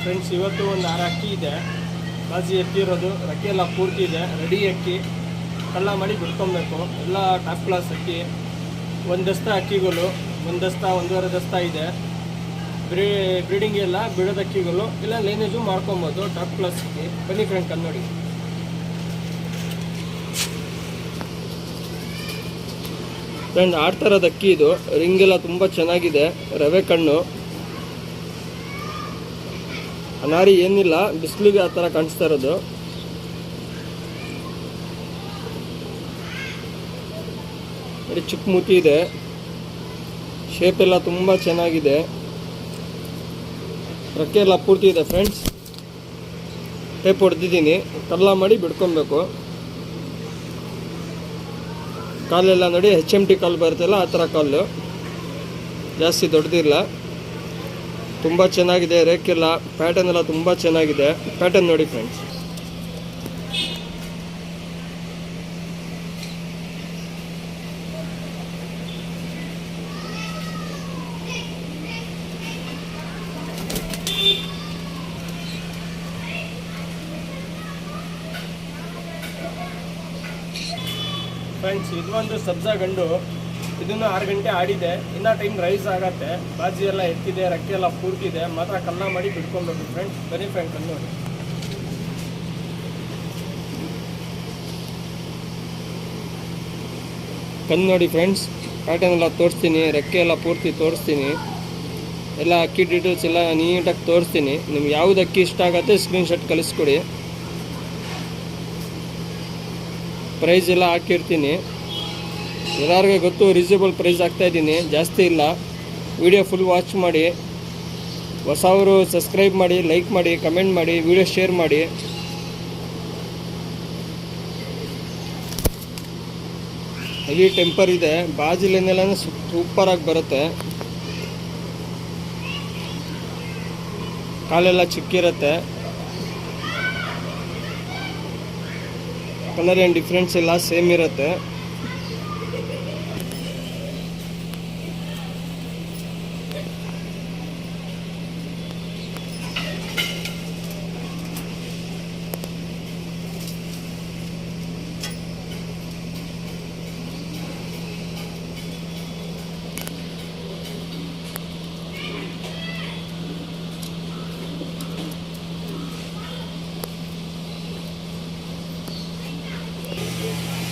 Friends, ಇವತ್ತು ಒಂದು 6 ಅಕ್ಕಿ ಇದೆ, ಬಾಜಿ ಎತ್ತಿರೋದು. ರೆಕ್ಕೆ ಎಲ್ಲ ಪೂರ್ತಿ ಇದೆ, ರೆಡಿ ಅಕ್ಕಿ. ಕಳ್ಳ ಮಾಡಿ ಬಿಡ್ಕೊಬೇಕು. ಎಲ್ಲ ಟಾಪ್ ಕ್ಲಾಸ್ ಅಕ್ಕಿ. ಒಂದು ದಸ್ತ ಅಕ್ಕಿಗಳು, ಒಂದು ದಸ್ತ 1.5 ದಸ್ತ ಇದೆ. ಬ್ರೀಡಿಂಗ್ ಎಲ್ಲ ಬಿಡೋದ ಅಕ್ಕಿಗಳು ಇಲ್ಲ ಲೈನೇಜು ಮಾಡ್ಕೊಬೋದು. ಟಾಪ್ ಕ್ಲಾಸ್ ಅಕ್ಕಿ. ಬನ್ನಿ ಫ್ರೆಂಡ್, ಕನ್ನಡಿ ಫ್ರೆಂಡ್. ಆಡ್ತಾರದ ಅಕ್ಕಿ ಇದು. ರಿಂಗೆಲ್ಲ ತುಂಬ ಚೆನ್ನಾಗಿದೆ. ರವೆ ಕಣ್ಣು, ಅನಾರಿ ಏನಿಲ್ಲ, ಬಿಸಿಲಿಗೆ ಆ ಥರ ಕಾಣಿಸ್ತಾ ಇರೋದು. ನೋಡಿ, ಚಿಕ್ಕ ಮೂತಿ ಇದೆ. ಶೇಪ್ ಎಲ್ಲ ತುಂಬ ಚೆನ್ನಾಗಿದೆ. ರೆಕ್ಕೆ ಎಲ್ಲ ಪೂರ್ತಿ ಇದೆ ಫ್ರೆಂಡ್ಸ್. ಟೇಪ್ ಹೊಡೆದಿದ್ದೀನಿ. ಕಲ್ಲ ಮಾಡಿ ಬಿಡ್ಕೊಬೇಕು. ಕಾಲೆಲ್ಲ ನೋಡಿ, HMT ಕಾಲು ಬರುತ್ತಲ್ಲ ಆ ಥರ ಕಾಲು, ಜಾಸ್ತಿ ದೊಡ್ಡದಿಲ್ಲ. ತುಂಬ ಚೆನ್ನಾಗಿದೆ. ರೇಕೆಲ್ಲ ಪ್ಯಾಟರ್ನ್ ಎಲ್ಲ ತುಂಬ ಚೆನ್ನಾಗಿದೆ. ಪ್ಯಾಟರ್ನ್ ನೋಡಿ ಫ್ರೆಂಡ್ಸ್. ಫ್ರೆಂಡ್ಸ್, ಇದು ಒಂದು ಸಬ್ಜಾ ಗಂಡು. ಇದನ್ನು 6 ಗಂಟೆ ಆಡಿದೆ. ಇನ್ನೂ ಟೈಮ್ ರೈಸ್ ಆಗತ್ತೆ. ಬಾಜಿ ಎಲ್ಲ ಎತ್ತಿದೆ, ರೆಕ್ಕೆ ಎಲ್ಲ ಪೂರ್ತಿದೆ. ಮಾತ್ರ ಕಲ್ಲ ಮಾಡಿ ಬಿಟ್ಕೊಬೇಕು ಫ್ರೆಂಡ್ಸ್. ಬನ್ನಿ ಫ್ರೆಂಡ್, ಕಣ್ಣು ನೋಡಿ. ಕಣ್ಣು ನೋಡಿ ಫ್ರೆಂಡ್ಸ್. ಪ್ಯಾಟರ್ನ್ ಎಲ್ಲ ತೋರಿಸ್ತೀನಿ, ರೆಕ್ಕೆ ಎಲ್ಲ ಪೂರ್ತಿ ತೋರಿಸ್ತೀನಿ. ಎಲ್ಲ ಅಕ್ಕಿ ಡೀಟೇಲ್ಸ್ ಎಲ್ಲ ನೀಟಾಗಿ ತೋರಿಸ್ತೀನಿ. ನಿಮ್ಗೆ ಯಾವ್ದು ಅಕ್ಕಿ ಇಷ್ಟ ಆಗುತ್ತೆ ಸ್ಕ್ರೀನ್ಶಾಟ್ ಕಳಿಸ್ಕೊಡಿ. ಪ್ರೈಸ್ ಎಲ್ಲ ಹಾಕಿರ್ತೀನಿ. ಎಲ್ಲರಿಗೂ ಗೊತ್ತು, ರೀಸನೇಬಲ್ ಪ್ರೈಸ್ ಹಾಕ್ತಾಯಿದ್ದೀನಿ, ಜಾಸ್ತಿ ಇಲ್ಲ. ವಿಡಿಯೋ ಫುಲ್ ವಾಚ್ ಮಾಡಿ. ಹೊಸವರು ಸಬ್ಸ್ಕ್ರೈಬ್ ಮಾಡಿ, ಲೈಕ್ ಮಾಡಿ, ಕಮೆಂಟ್ ಮಾಡಿ, ವಿಡಿಯೋ ಶೇರ್ ಮಾಡಿ. ಹೆವಿ ಟೆಂಪರ್ ಇದೆ. ಬಾಜಿಲೆಲ್ಲ ಸೂಪರಾಗಿ ಬರುತ್ತೆ. ಕಾಲೆಲ್ಲ ಚಿಕ್ಕಿರುತ್ತೆ. ಕಲರ್ ಏನು ಡಿಫ್ರೆನ್ಸ್ ಇಲ್ಲ, ಸೇಮ್ ಇರುತ್ತೆ.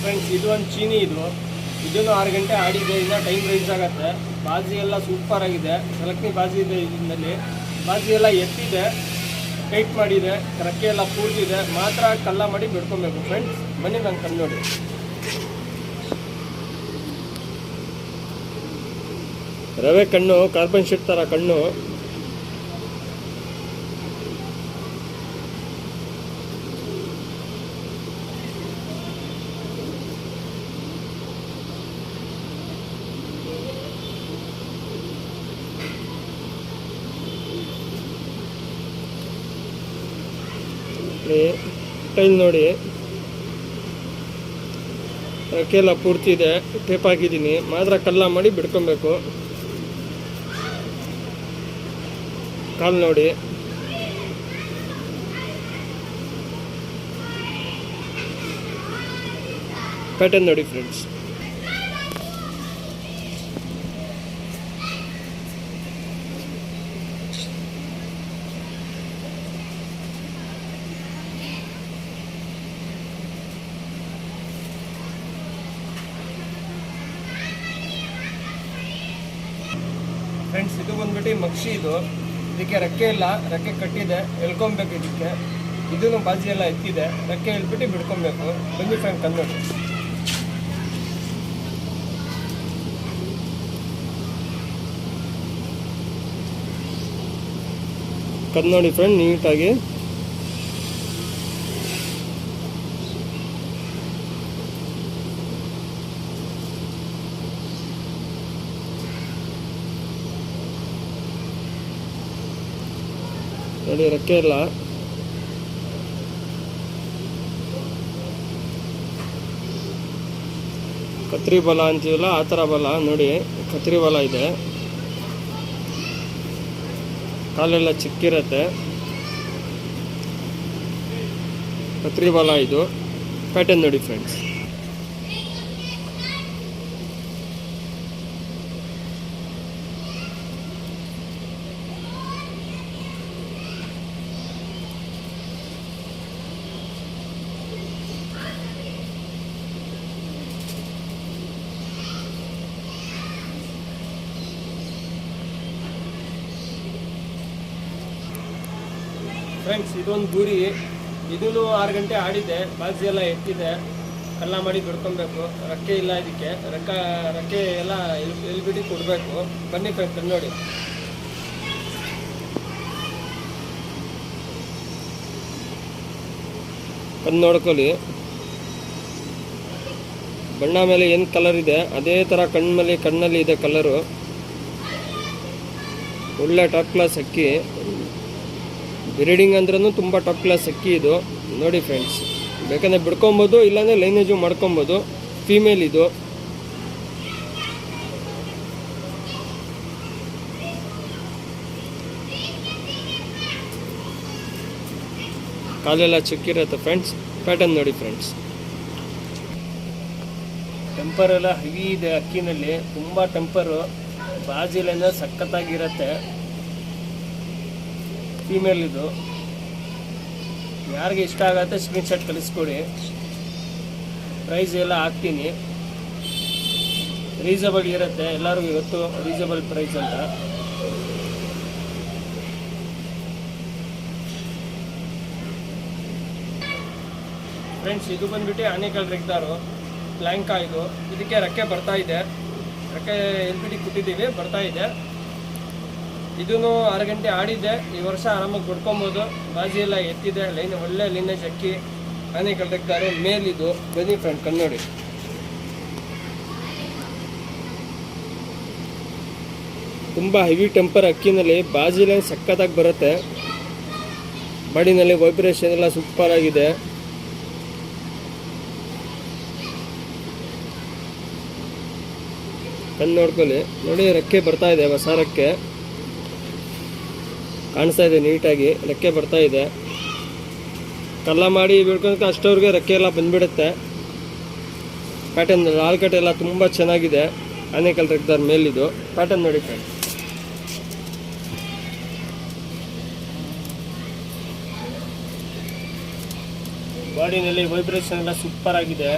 ಫ್ರೆಂಡ್ಸ್, ಇದು ಒಂದು ಚೀನಿ. ಇದನ್ನು 6 ಗಂಟೆ ಆಡಿದೆ. ಇನ್ನೂ ಟೈಮ್ ರೈಸ್ ಆಗುತ್ತೆ. ಬಾಜಿ ಎಲ್ಲ ಸೂಪರ್ ಆಗಿದೆ. ಸೆಲೆಕ್ಟ್ನಿ ಬಾಜಿ ಇದೆ. ಇದರಲ್ಲಿ ಬಾಜಿ ಎಲ್ಲ ಎತ್ತಿದೆ, ಟೈಟ್ ಮಾಡಿದೆ, ರೆಕ್ಕೆ ಎಲ್ಲ ಪೂರ್ತಿದೆ. ಮಾತ್ರ ಕಲ್ಲ ಮಾಡಿ ಬಿಡ್ಕೊಬೇಕು ಫ್ರೆಂಡ್ಸ್. ಬನ್ನಿ ನಾನು ಕಣ್ಣು ನೋಡಿ. ರವೆ ಕಣ್ಣು, ಕಾರ್ಬನ್ ಶೀಟ್ ಥರ ಕಣ್ಣು. ಟೈಲ್ ನೋಡಿ, ರೆಕ್ಕೆಲ್ಲ ಪೂರ್ತಿ ಇದೆ. ಟೇಪ್ ಹಾಕಿದ್ದೀನಿ. ಮಾತ್ರ ಕಲ್ಲ ಮಾಡಿ ಬಿಡ್ಕೊಬೇಕು. ಕಾಲು ನೋಡಿ. ಪ್ಯಾಟರ್ನ್ ನೋಡಿ ಫ್ರೆಂಡ್ಸ್. ಫ್ರೆಂಡ್ಸ್, ಇದು ಬಂದ್ಬಿಟ್ಟು ಮಕ್ಷಿ. ಇದಕ್ಕೆ ರೆಕ್ಕೆ ಇಲ್ಲ, ರೆಕ್ಕೆ ಕಟ್ಟಿದೆ, ಎಳ್ಕೊಬೇಕು. ಇದನ್ನು ಬಾಜಿ ಎಲ್ಲ ಎತ್ತಿದೆ, ರೆಕ್ಕೆ ಎಳ್ಬಿಟ್ಟು ಬಿಡ್ಕೊಬೇಕು. ಬನ್ನಿ ಫ್ರೆಂಡ್, ಕನ್ನಡಿ. ನೋಡಿ ಫ್ರೆಂಡ್, ನೀಟಾಗಿ. ನೋಡಿ, ರೆಕ್ಕೆ ಇಲ್ಲ. ಕತ್ರಿ ಬಲ ಅಂತೀವಲ್ಲ ಆ ಥರ ಬಲ ನೋಡಿ, ಕತ್ರಿ ಬಲ ಇದೆ. ಕಾಲೆಲ್ಲ ಚಿಕ್ಕಿರುತ್ತೆ. ಕತ್ರಿ ಬಾಲ ಇದು ಪ್ಯಾಟರ್ನ್ ನೋಡಿ ಫ್ರೆಂಡ್ಸ್. ಫ್ರೆಂಡ್ಸ್ ಇದೊಂದು ಗೂರಿ, ಇದೂ 6 ಗಂಟೆ ಆಡಿದೆ, ಬಾಜಿ ಎಲ್ಲ ಎತ್ತಿದೆ, ಕಲ್ಲ ಮಾಡಿ ಬಿಡ್ಕೊಬೇಕು. ರಕ್ಕೆ ಇಲ್ಲ ಇದಕ್ಕೆ, ರಕ್ಕೆ ಎಲ್ಲ ಎಲ್ಬಿಟ್ಟು ಕೊಡಬೇಕು. ಬನ್ನಿ ಫ್ರೆಂಡ್ಸ್ ನೋಡಿ. ಕಣ್ಣು ನೋಡ್ಕೊಳ್ಳಿ, ಬಣ್ಣ ಮೇಲೆ ಏನು ಕಲರ್ ಇದೆ ಅದೇ ಥರ ಕಣ್ಣಲ್ಲಿ ಇದೆ ಕಲರು. ಒಳ್ಳೆ ಟಾಪ್ ಕ್ಲಾಸ್ ಅಕ್ಕಿ, ಬ್ರೀಡಿಂಗ್ ಅಂದ್ರೂ ತುಂಬ ಟಾಪ್ ಕ್ಲಾಸ್ ಅಕ್ಕಿ ಇದು ನೋಡಿ ಫ್ರೆಂಡ್ಸ್. ಬೇಕಂದರೆ ಬಿಡ್ಕೊಬೋದು, ಇಲ್ಲಾಂದರೆ ಲೈನೇಜು ಮಾಡ್ಕೊಬೋದು. ಫೀಮೇಲ್ ಇದು. ಕಾಲೆಲ್ಲ ಚಿಕ್ಕಿರುತ್ತೆ ಫ್ರೆಂಡ್ಸ್. ಪ್ಯಾಟರ್ನ್ ನೋಡಿ ಫ್ರೆಂಡ್ಸ್. ಟೆಂಪರ್ ಎಲ್ಲ ಹೆವಿ ಇದೆ ಅಕ್ಕಿನಲ್ಲಿ, ತುಂಬ ಟೆಂಪರು. ಬಾಜಿಲೆಲ್ಲ ಸಖತ್ತಾಗಿರುತ್ತೆ. ಫೀಮೇಲ್ ಇದು. ಯಾರಿಗೆ ಇಷ್ಟ ಆಗುತ್ತೆ ಸ್ಕ್ರೀನ್ಶಾಟ್ ಕಳಿಸ್ಕೊಡಿ. ಪ್ರೈಸ್ ಎಲ್ಲ ಹಾಕ್ತೀನಿ, ರೀಸನಬಲ್ ಇರುತ್ತೆ, ಎಲ್ಲರಿಗೂ ಗೊತ್ತು ರೀಸನಬಲ್ ಪ್ರೈಸ್ ಅಂತ. ಫ್ರೆಂಡ್ಸ್ ಇದು ಬಂದ್ಬಿಟ್ಟು ಆನೇಕಲ್ ರೆಗ್ದಾರು ಪ್ಲ್ಯಾಂಕಾ ಇದು. ಇದಕ್ಕೆ ರೆಕ್ಕೆ ಬರ್ತಾ ಇದೆ, ರೆಕ್ಕೆ ಎಲ್ಬಿಟಿ ಕೊಟ್ಟಿದ್ದೀವಿ, ಬರ್ತಾ ಇದೆ. ಇದೂ 6 ಗಂಟೆ ಆಡಿದೆ. ಈ ವರ್ಷ ಆರಾಮಾಗಿ ಬಿಡ್ಕೊಬೋದು. ಬಾಜಿ ಎಲ್ಲ ಎತ್ತಿದೆ, ಒಳ್ಳೆ ಲೈನೇಜ್ ಅಕ್ಕಿ, ಆನೇಕಲ್ ರೆಗ್ದಾರು ಮೇಲಿದು. ಬನ್ನಿ ಫ್ರೆಂಡ್ ಕನ್ನಡಿ. ತುಂಬ ಹೆವಿ ಟೆಂಪರ್ ಅಕ್ಕಿನಲ್ಲಿ, ಬಾಜಿ ಲೈನ್ ಸಖತ್ತಾಗಿ ಬರುತ್ತೆ. ಬಾಡಿನಲ್ಲಿ ವೈಬ್ರೇಷನ್ ಎಲ್ಲ ಸೂಪರ್ ಆಗಿದೆ. ಕಣ್ಣು ನೋಡ್ಕೊಳ್ಳಿ ನೋಡಿ, ರೆಕ್ಕೆ ಬರ್ತಾ ಇದೆ, ಹೊಸ ರೆಕ್ಕೆ ಕಾಣಿಸ್ತಾ ಇದೆ ನೀಟಾಗಿ. ರೆಕ್ಕೆ ಬರ್ತಾ ಇದೆ, ಕಲ್ಲ ಮಾಡಿ ಬಿಡ್ಕೊಂಡು ಅಷ್ಟವ್ರಿಗೆ ರೆಕ್ಕೆ ಎಲ್ಲ ಬಂದ್ಬಿಡುತ್ತೆ. ಪ್ಯಾಟರ್ನ್ ಆಲ್ಕಟ್ ಎಲ್ಲ ತುಂಬ ಚೆನ್ನಾಗಿದೆ. ಆನೇಕಲ್ ರೆಗ್ದಾರ್ ಮೇಲಿದು. ಪ್ಯಾಟರ್ನ್ ನೋಡಿ ಫ್ರೆಂಡ್. ಬಾಡಿನಲ್ಲಿ ವೈಬ್ರೇಷನ್ ಎಲ್ಲ ಸೂಪರ್ ಆಗಿದೆ.